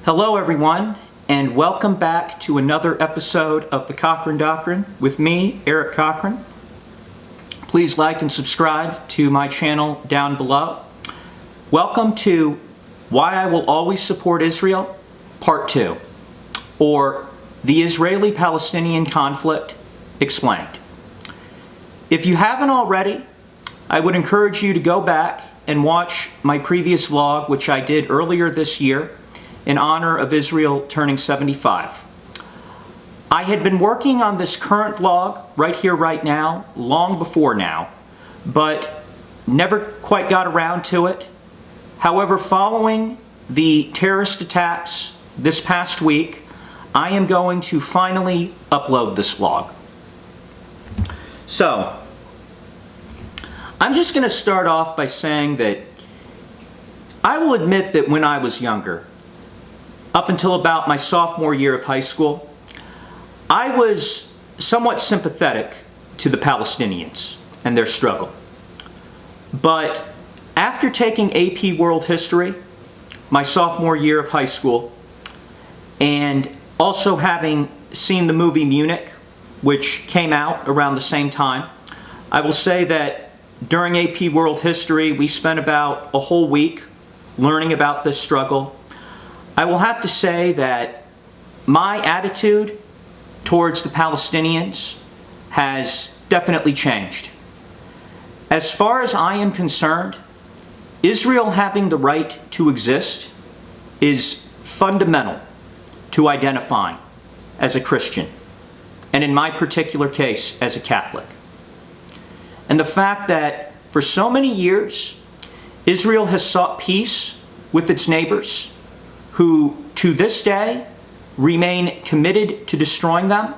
Hello everyone, and welcome back to another episode of the Cochran Doctrine with me, Eric Cochran. Please like and subscribe to my channel down below. Welcome to Why I Will Always Support Israel, Part 2, or the Israeli-Palestinian Conflict Explained. If you haven't already, I would encourage you to go back and watch my previous vlog, which I did earlier this year, in honor of Israel turning 75. I had been working on this current vlog right here, right now, long before now, but never quite got around to it. However, following the terrorist attacks this past week, I am going to finally upload this vlog. So, I'm just going to start off by saying that I will admit that when I was younger, up until about my sophomore year of high school, I was somewhat sympathetic to the Palestinians and their struggle. But after taking AP World History, my sophomore year of high school, and also having seen the movie Munich, which came out around the same time, I will say that during AP World History, we spent about a whole week learning about this struggle. I will have to say that my attitude towards the Palestinians has definitely changed. As far as I am concerned, Israel having the right to exist is fundamental to identifying as a Christian, and in my particular case, as a Catholic. And the fact that for so many years, Israel has sought peace with its neighbors, who to this day remain committed to destroying them,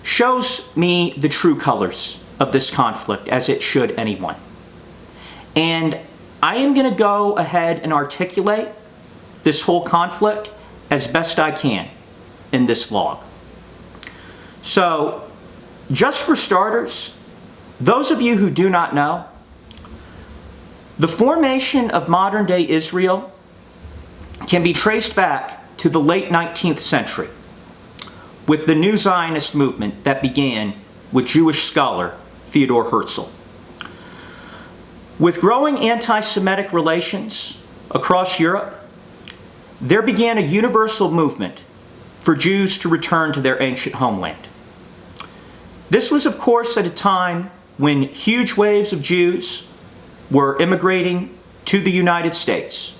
shows me the true colors of this conflict, as it should anyone. And I am going to go ahead and articulate this whole conflict as best I can in this vlog. So, just for starters, those of you who do not know, the formation of modern-day Israel can be traced back to the late 19th century with the new Zionist movement that began with Jewish scholar Theodor Herzl. With growing anti-Semitic relations across Europe, there began a universal movement for Jews to return to their ancient homeland. This was, of course, at a time when huge waves of Jews were immigrating to the United States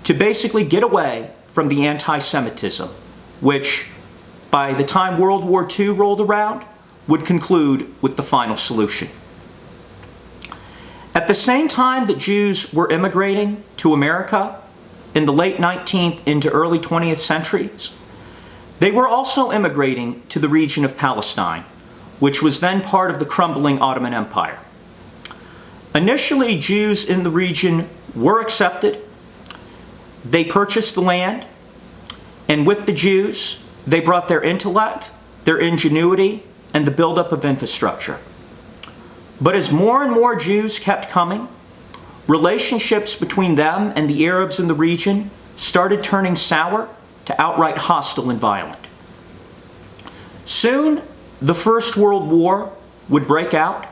to basically get away from the anti-Semitism, which, by the time World War II rolled around, would conclude with the final solution. At the same time that Jews were immigrating to America in the late 19th into early 20th centuries, they were also immigrating to the region of Palestine, which was then part of the crumbling Ottoman Empire. Initially, Jews in the region were accepted. They purchased the land, and with the Jews, they brought their intellect, their ingenuity, and the buildup of infrastructure. But as more and more Jews kept coming, relationships between them and the Arabs in the region started turning sour to outright hostile and violent. Soon, the First World War would break out,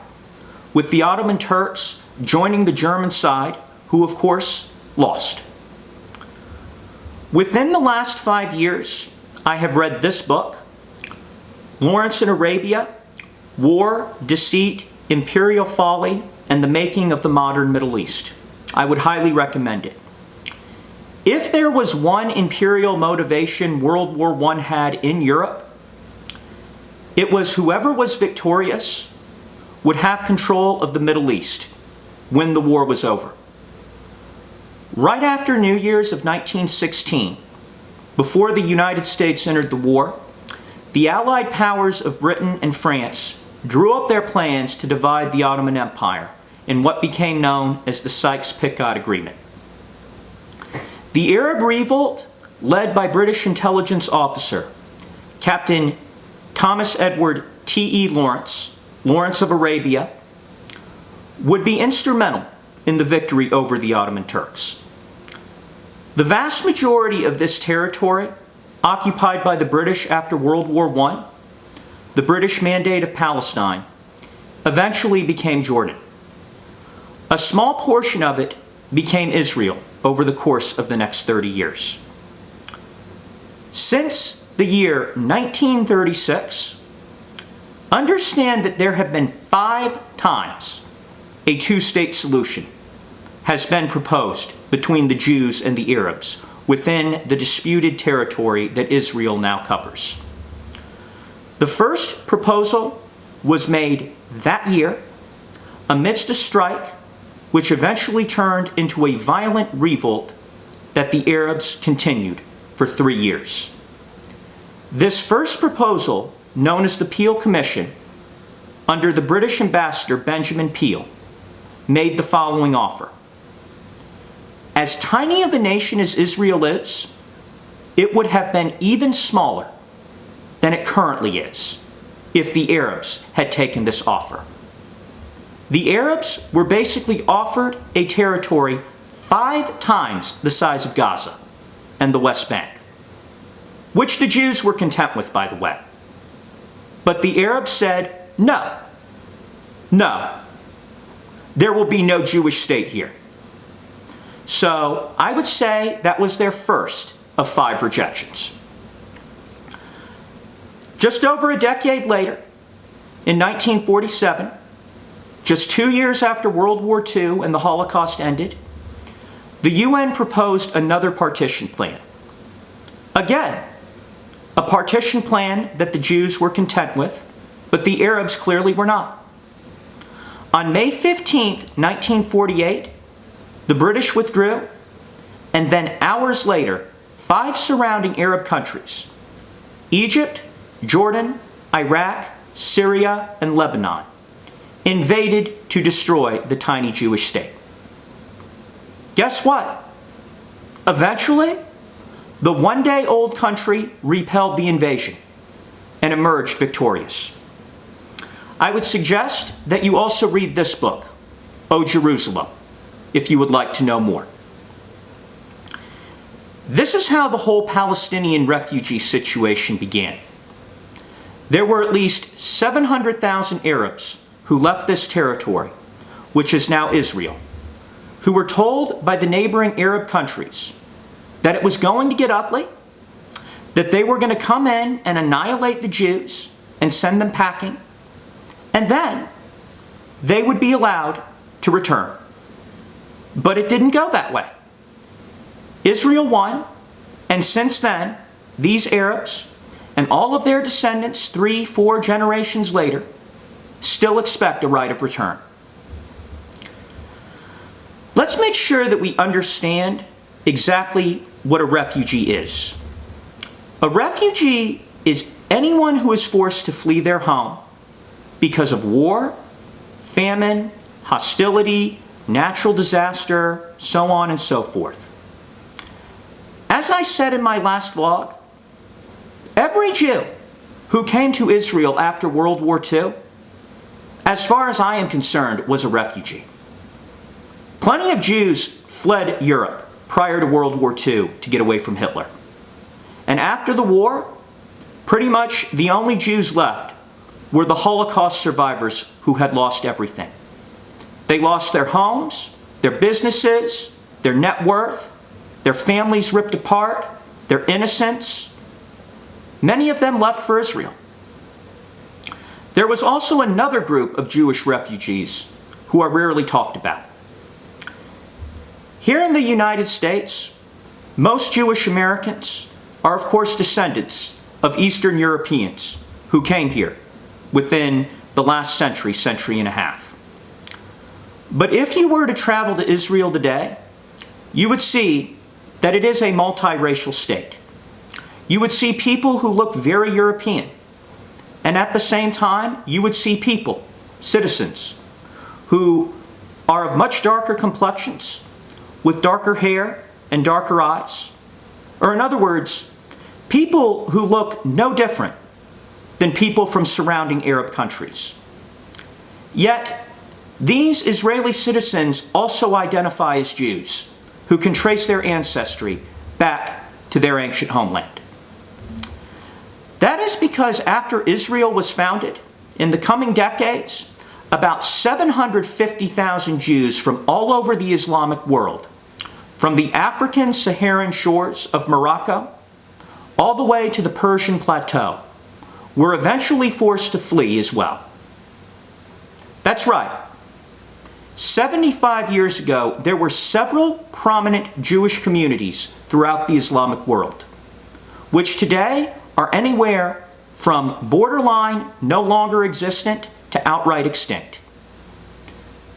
with the Ottoman Turks joining the German side, who of course lost. Within the last 5 years, I have read this book, Lawrence in Arabia, War, Deceit, Imperial Folly, and the Making of the Modern Middle East. I would highly recommend it. If there was one imperial motivation World War I had in Europe, it was whoever was victorious would have control of the Middle East when the war was over. Right after New Year's of 1916, before the United States entered the war, the Allied powers of Britain and France drew up their plans to divide the Ottoman Empire in what became known as the Sykes-Picot Agreement. The Arab revolt, led by British intelligence officer Captain Thomas Edward T.E. Lawrence, Lawrence of Arabia, would be instrumental in the victory over the Ottoman Turks. The vast majority of this territory, occupied by the British after World War I, the British Mandate of Palestine, eventually became Jordan. A small portion of it became Israel over the course of the next 30 years. Since the year 1936, understand that there have been 5 times a two-state solution has been proposed between the Jews and the Arabs within the disputed territory that Israel now covers. The first proposal was made that year amidst a strike which eventually turned into a violent revolt that the Arabs continued for 3 years. This first proposal, known as the Peel Commission, under the British ambassador Benjamin Peel, made the following offer. As tiny of a nation as Israel is, it would have been even smaller than it currently is if the Arabs had taken this offer. The Arabs were basically offered a territory 5 times the size of Gaza and the West Bank, which the Jews were content with, by the way. But the Arabs said, no, there will be no Jewish state here. So I would say that was their first of 5 rejections. Just over a decade later, in 1947, just 2 years after World War II and the Holocaust ended, the UN proposed another partition plan. Again, a partition plan that the Jews were content with, but the Arabs clearly were not. On May 15, 1948, the British withdrew, and then hours later, 5 surrounding Arab countries, Egypt, Jordan, Iraq, Syria, and Lebanon, invaded to destroy the tiny Jewish state. Guess what? Eventually, the one-day-old country repelled the invasion and emerged victorious. I would suggest that you also read this book, O Jerusalem, if you would like to know more. This is how the whole Palestinian refugee situation began. There were at least 700,000 Arabs who left this territory, which is now Israel, who were told by the neighboring Arab countries that it was going to get ugly, that they were going to come in and annihilate the Jews and send them packing, and then they would be allowed to return. But it didn't go that way. Israel won, and since then, these Arabs and all of their descendants 3-4 generations later still expect a right of return. Let's make sure that we understand exactly what a refugee is. A refugee is anyone who is forced to flee their home because of war, famine, hostility, natural disaster, so on and so forth. As I said in my last vlog, every Jew who came to Israel after World War II, as far as I am concerned, was a refugee. Plenty of Jews fled Europe prior to World War II to get away from Hitler. And after the war, pretty much the only Jews left were the Holocaust survivors who had lost everything. They lost their homes, their businesses, their net worth, their families ripped apart, their innocence. Many of them left for Israel. There was also another group of Jewish refugees who are rarely talked about. Here in the United States, most Jewish Americans are of course descendants of Eastern Europeans who came here within the last century, century and a half. But if you were to travel to Israel today, you would see that it is a multiracial state. You would see people who look very European. And at the same time, you would see people, citizens, who are of much darker complexions, with darker hair and darker eyes. Or in other words, people who look no different than people from surrounding Arab countries. Yet, these Israeli citizens also identify as Jews, who can trace their ancestry back to their ancient homeland. That is because after Israel was founded, in the coming decades, about 750,000 Jews from all over the Islamic world, from the African Saharan shores of Morocco all the way to the Persian plateau, were eventually forced to flee as well. That's right. 75 years ago, there were several prominent Jewish communities throughout the Islamic world, which today are anywhere from borderline no longer existent to outright extinct.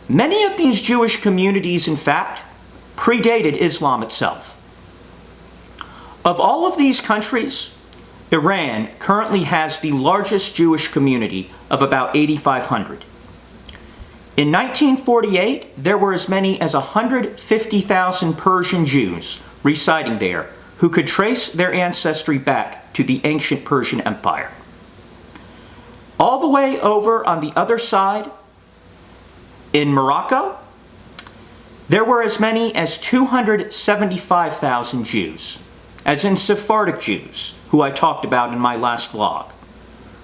Many of these Jewish communities, in fact, predated Islam itself. Of all of these countries, Iran currently has the largest Jewish community of about 8,500. In 1948, there were as many as 150,000 Persian Jews residing there who could trace their ancestry back to the ancient Persian Empire. All the way over on the other side, in Morocco, there were as many as 275,000 Jews, as in Sephardic Jews, who I talked about in my last vlog,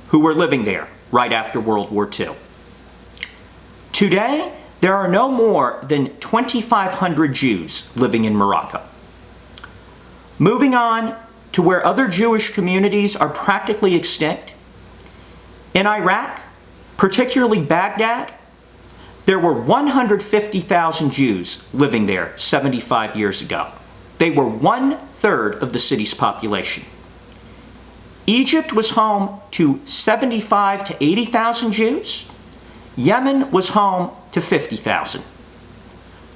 who were living there right after World War II. Today, there are no more than 2,500 Jews living in Morocco. Moving on to where other Jewish communities are practically extinct, in Iraq, particularly Baghdad, there were 150,000 Jews living there 75 years ago. They were 1/3 of the city's population. Egypt was home to 75 to 80,000 Jews. Yemen was home to 50,000.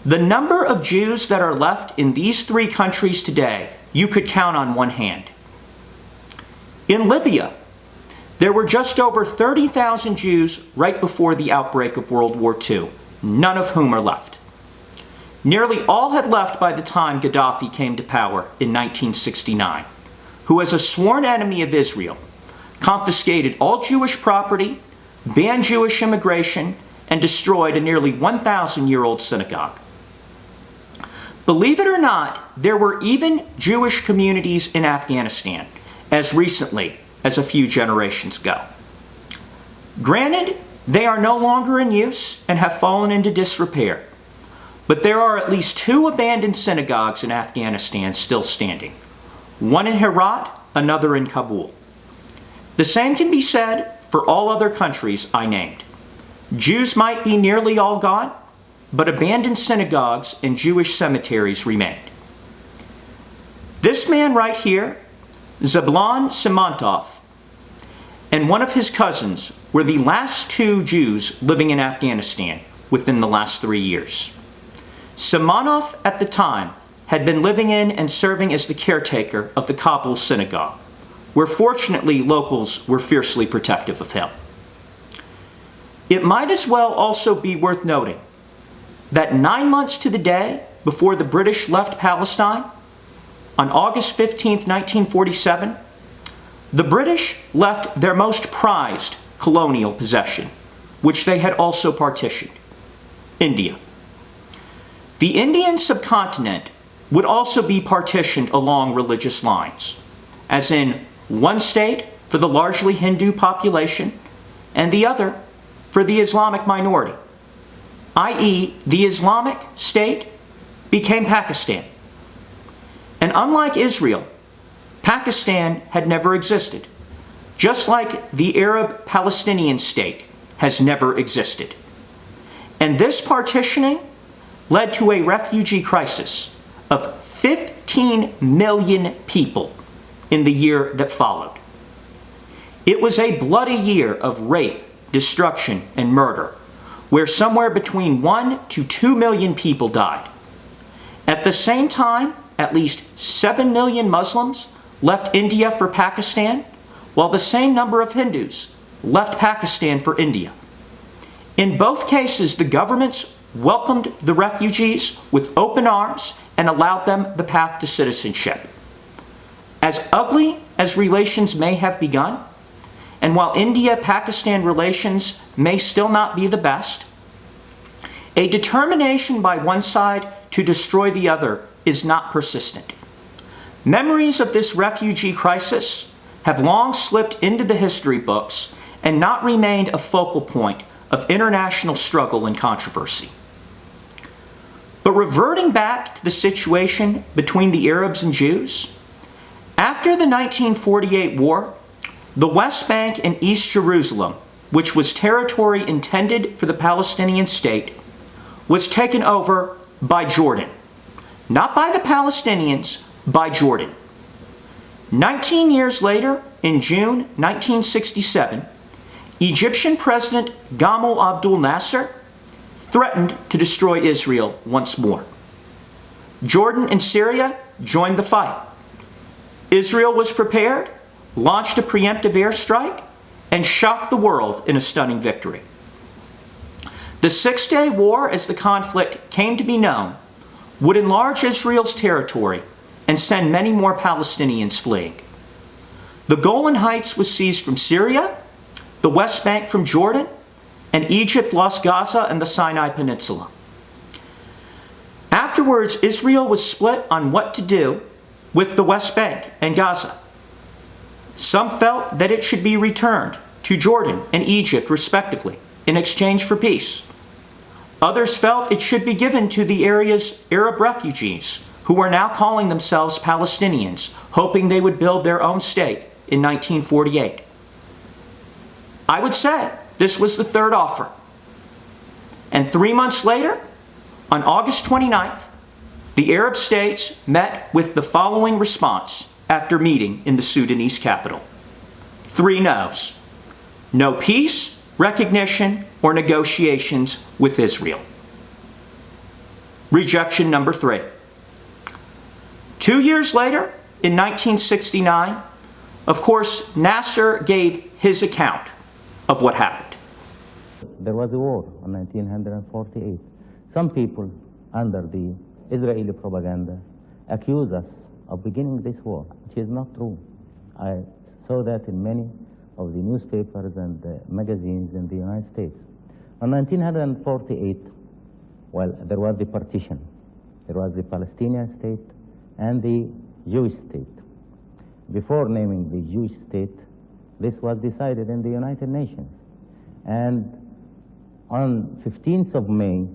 The number of Jews that are left in these three countries today, you could count on one hand. In Libya, there were just over 30,000 Jews right before the outbreak of World War II, none of whom are left. Nearly all had left by the time Gaddafi came to power in 1969, who, as a sworn enemy of Israel, confiscated all Jewish property, banned Jewish immigration, and destroyed a nearly 1,000-year-old synagogue. Believe it or not, there were even Jewish communities in Afghanistan as recently as a few generations ago. Granted, they are no longer in use and have fallen into disrepair, but there are at least 2 abandoned synagogues in Afghanistan still standing, one in Herat, another in Kabul. The same can be said for all other countries I named. Jews might be nearly all gone, but abandoned synagogues and Jewish cemeteries remained. This man right here, Zablon Simantov, and one of his cousins were the last 2 Jews living in Afghanistan within the last 3 years. Simonov, at the time, had been living in and serving as the caretaker of the Kabul synagogue, where fortunately locals were fiercely protective of him. It might as well also be worth noting that 9 months to the day before the British left Palestine, on August 15, 1947, the British left their most prized colonial possession, which they had also partitioned, India. The Indian subcontinent would also be partitioned along religious lines, as in one state for the largely Hindu population and the other for the Islamic minority, i.e., the Islamic State became Pakistan. And unlike Israel, Pakistan had never existed, just like the Arab-Palestinian state has never existed. And this partitioning led to a refugee crisis of 15 million people in the year that followed. It was a bloody year of rape, destruction, and murder, where somewhere between 1 to 2 million people died. At the same time, at least 7 million Muslims left India for Pakistan, while the same number of Hindus left Pakistan for India. In both cases, the governments welcomed the refugees with open arms and allowed them the path to citizenship. As ugly as relations may have begun, and while India-Pakistan relations may still not be the best, a determination by one side to destroy the other is not persistent. Memories of this refugee crisis have long slipped into the history books and not remained a focal point of international struggle and controversy. But reverting back to the situation between the Arabs and Jews, after the 1948 war, the West Bank and East Jerusalem, which was territory intended for the Palestinian state, was taken over by Jordan. Not by the Palestinians, by Jordan. 19 years later, in June 1967, Egyptian President Gamal Abdel Nasser threatened to destroy Israel once more. Jordan and Syria joined the fight. Israel was prepared, launched a preemptive airstrike, and shocked the world in a stunning victory. The Six-Day War, as the conflict came to be known, would enlarge Israel's territory and send many more Palestinians fleeing. The Golan Heights was seized from Syria, the West Bank from Jordan, and Egypt lost Gaza and the Sinai Peninsula. Afterwards, Israel was split on what to do with the West Bank and Gaza. Some felt that it should be returned to Jordan and Egypt, respectively, in exchange for peace. Others felt it should be given to the area's Arab refugees, who were now calling themselves Palestinians, hoping they would build their own state in 1948. I would say this was the third offer. And 3 months later, on August 29th, the Arab states met with the following response after meeting in the Sudanese capital. 3 no's. No peace, recognition, or negotiations with Israel. Rejection number 3. 2 years later, in 1969, of course, Nasser gave his account of what happened. There was a war in 1948. Some people, under the Israeli propaganda, accuse us of beginning this war, which is not true. I saw that in many of the newspapers and magazines in the United States. In 1948, well, there was the partition. There was the Palestinian state and the Jewish state. Before naming the Jewish state, this was decided in the United Nations. And on 15th of May,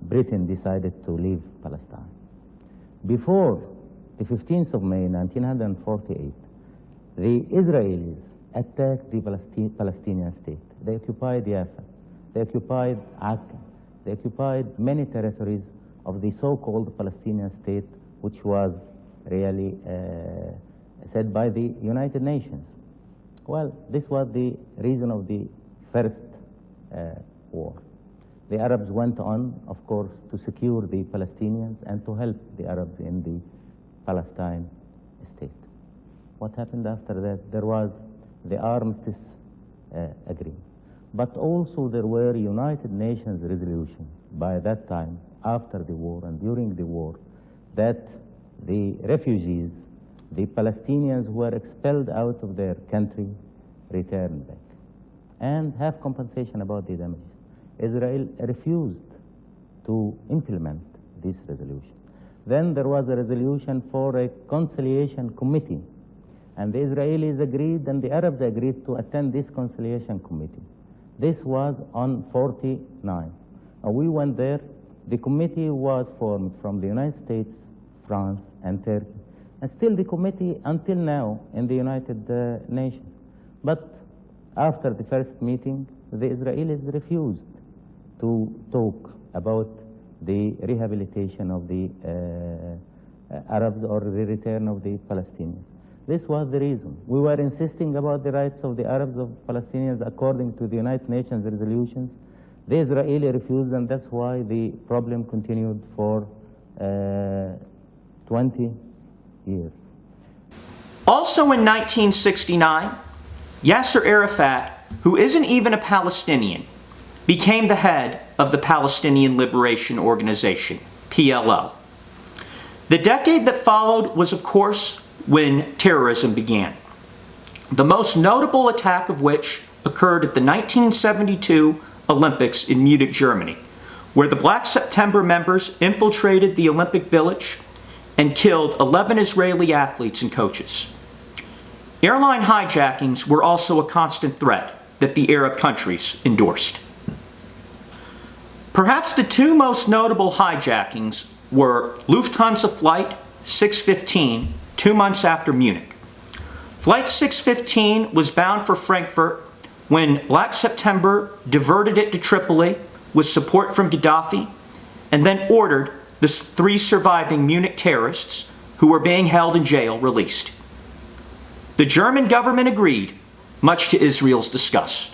Britain decided to leave Palestine. Before the 15th of May, 1948, the Israelis attacked the Palestinian state. They occupied Jaffa. They occupied Akka. They occupied many territories of the so-called Palestinian state, which was really said by the United Nations. Well, this was the reason of the first war. The Arabs went on, of course, to secure the Palestinians and to help the Arabs in the Palestine state. What happened after that? There was the armistice agreement. But also there were United Nations resolutions by that time, after the war and during the war, that the refugees, the Palestinians who were expelled out of their country, return back and have compensation about the damages. Israel refused to implement this resolution. Then there was a resolution for a conciliation committee, and the Israelis agreed and the Arabs agreed to attend this conciliation committee. This was on 49. We went there. The committee was formed from the United States, France, and Turkey, and still the committee until now in the United Nations. But after the first meeting, the Israelis refused to talk about the rehabilitation of the Arabs or the return of the Palestinians. This was the reason. We were insisting about the rights of the Arabs, of Palestinians, according to the United Nations resolutions. The Israeli refused, and that's why the problem continued for 20 years. Also in 1969, Yasser Arafat, who isn't even a Palestinian, became the head of the Palestinian Liberation Organization, PLO. The decade that followed was, of course, when terrorism began. The most notable attack of which occurred at the 1972 Olympics in Munich, Germany, where the Black September members infiltrated the Olympic Village and killed 11 Israeli athletes and coaches. Airline hijackings were also a constant threat that the Arab countries endorsed. Perhaps the two most notable hijackings were Lufthansa Flight 615, 2 months after Munich. Flight 615 was bound for Frankfurt when Black September diverted it to Tripoli with support from Gaddafi and then ordered the 3 surviving Munich terrorists who were being held in jail released. The German government agreed, much to Israel's disgust.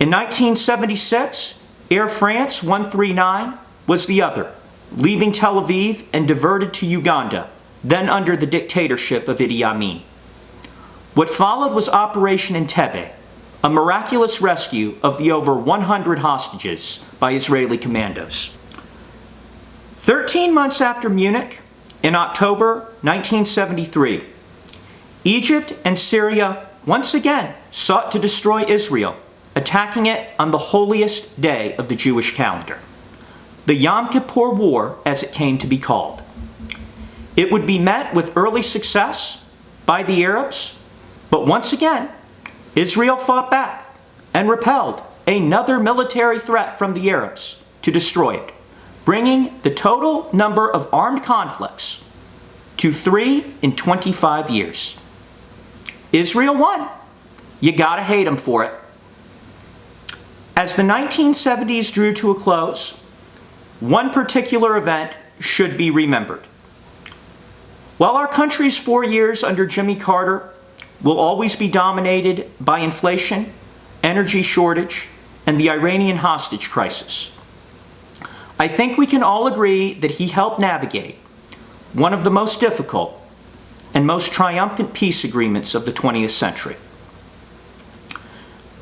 In 1976, Air France 139 was the other, leaving Tel Aviv and diverted to Uganda, then under the dictatorship of Idi Amin. What followed was Operation Entebbe, a miraculous rescue of the over 100 hostages by Israeli commandos. 13 months after Munich, in October 1973, Egypt and Syria once again sought to destroy Israel, attacking it on the holiest day of the Jewish calendar, the Yom Kippur War, as it came to be called. It would be met with early success by the Arabs, but once again, Israel fought back and repelled another military threat from the Arabs to destroy it, bringing the total number of armed conflicts to 3 in 25 years. Israel won. You gotta hate them for it. As the 1970s drew to a close, one particular event should be remembered. While our country's 4 years under Jimmy Carter will always be dominated by inflation, energy shortage, and the Iranian hostage crisis, I think we can all agree that he helped navigate one of the most difficult and most triumphant peace agreements of the 20th century.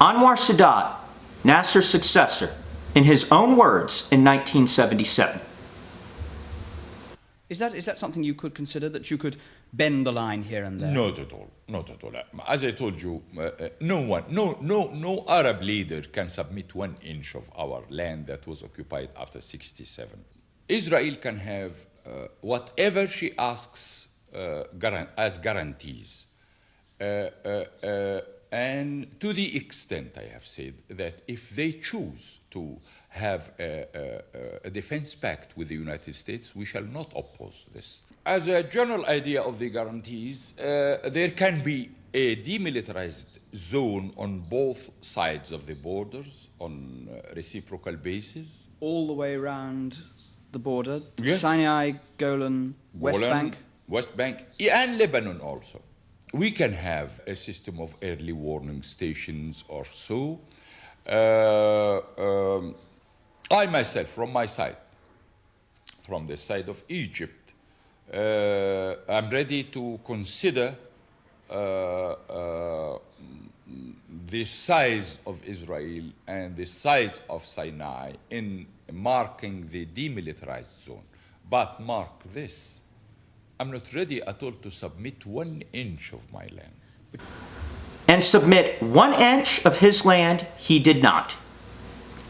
Anwar Sadat, Nasser's successor, in his own words in 1977. Is that something you could consider, that you could bend the line here and there? Not at all. Not at all. As I told you, no Arab leader can submit 1 inch of our land that was occupied after 1967. Israel can have whatever she asks as guarantees. And to the extent, I have said, that if they choose to have a defense pact with the United States, we shall not oppose this. As a general idea of the guarantees, there can be a demilitarized zone on both sides of the borders on reciprocal basis. All the way around the border? Yes. Sinai, Golan, West Bank? West Bank, and Lebanon also. We can have a system of early warning stations or so. I myself, from my side, from the side of Egypt, I'm ready to consider the size of Israel and the size of Sinai in marking the demilitarized zone. But mark this, I'm not ready at all to submit 1 inch of my land. And submit 1 inch of his land he did not.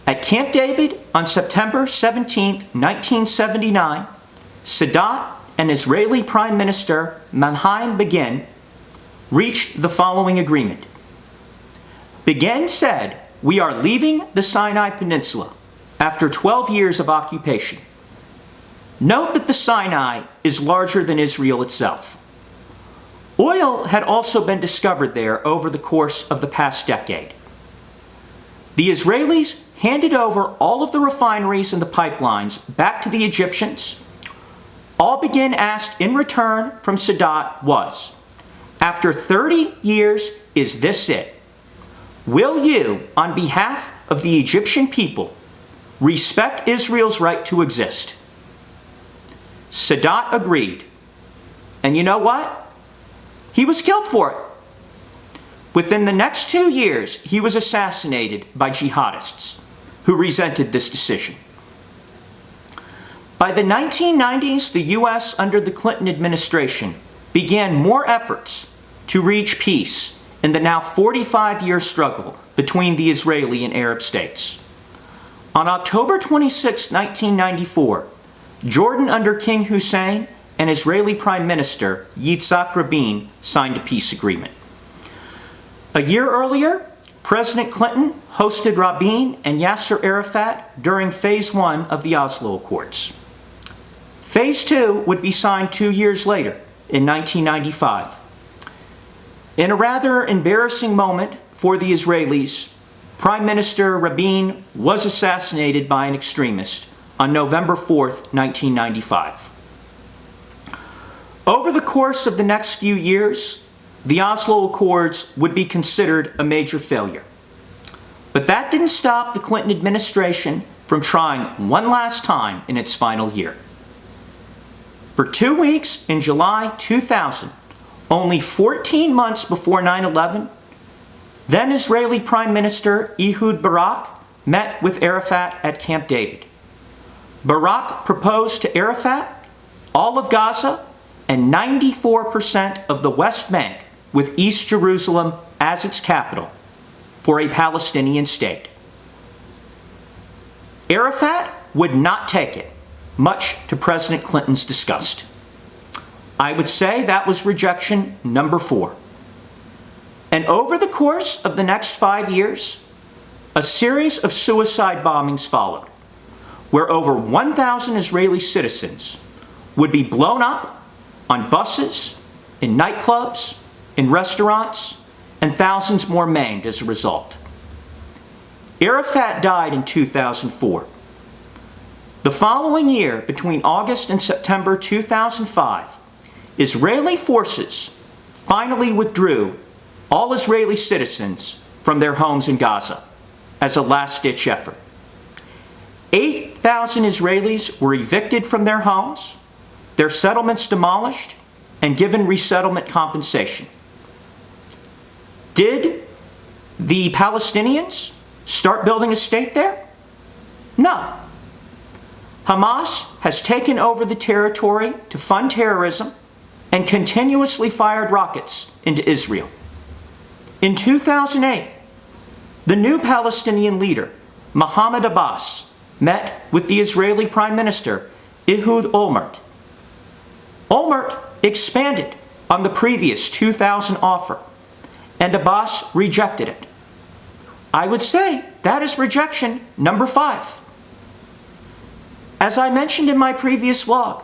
At Camp David on September 17, 1979, Sadat and Israeli Prime Minister Menachem Begin reached the following agreement. Begin said, "We are leaving the Sinai Peninsula after 12 years of occupation." Note that the Sinai is larger than Israel itself. Oil had also been discovered there over the course of the past decade. The Israelis handed over all of the refineries and the pipelines back to the Egyptians. All Begin asked in return from Sadat was, after 30 years, is this it? Will you, on behalf of the Egyptian people, respect Israel's right to exist? Sadat agreed. And you know what? He was killed for it. Within the next 2 years, he was assassinated by jihadists who resented this decision. By the 1990s, the U.S. under the Clinton administration began more efforts to reach peace in the now 45-year struggle between the Israeli and Arab states. On October 26, 1994, Jordan under King Hussein and Israeli Prime Minister Yitzhak Rabin signed a peace agreement. A year earlier, President Clinton hosted Rabin and Yasser Arafat during Phase 1 of the Oslo Accords. Phase 2 would be signed 2 years later, in 1995. In a rather embarrassing moment for the Israelis, Prime Minister Rabin was assassinated by an extremist on November 4th, 1995. Over the course of the next few years, the Oslo Accords would be considered a major failure. But that didn't stop the Clinton administration from trying one last time in its final year. For 2 weeks in July 2000, only 14 months before 9/11, then Israeli Prime Minister Ehud Barak met with Arafat at Camp David. Barak proposed to Arafat all of Gaza and 94% of the West Bank with East Jerusalem as its capital for a Palestinian state. Arafat would not take it, much to President Clinton's disgust. I would say that was rejection number 4. And over the course of the next 5 years, a series of suicide bombings followed, where over 1,000 Israeli citizens would be blown up on buses, in nightclubs, in restaurants, and thousands more maimed as a result. Arafat died in 2004. The following year, between August and September 2005, Israeli forces finally withdrew all Israeli citizens from their homes in Gaza as a last-ditch effort. 8,000 Israelis were evicted from their homes, their settlements demolished, and given resettlement compensation. Did the Palestinians start building a state there? No. Hamas has taken over the territory to fund terrorism and continuously fired rockets into Israel. In 2008, the new Palestinian leader, Mahmoud Abbas, met with the Israeli Prime Minister, Ehud Olmert. Olmert expanded on the previous 2000 offer, and Abbas rejected it. I would say that is rejection number 5. As I mentioned in my previous vlog,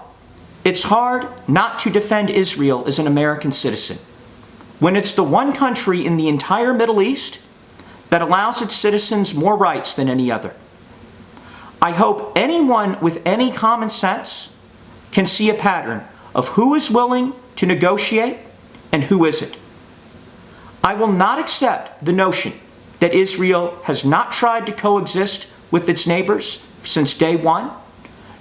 it's hard not to defend Israel as an American citizen when it's the one country in the entire Middle East that allows its citizens more rights than any other. I hope anyone with any common sense can see a pattern of who is willing to negotiate and who isn't. I will not accept the notion that Israel has not tried to coexist with its neighbors since day one,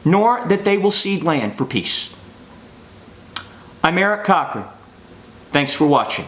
nor that they will cede land for peace. I'm Eric Cochran. Thanks for watching.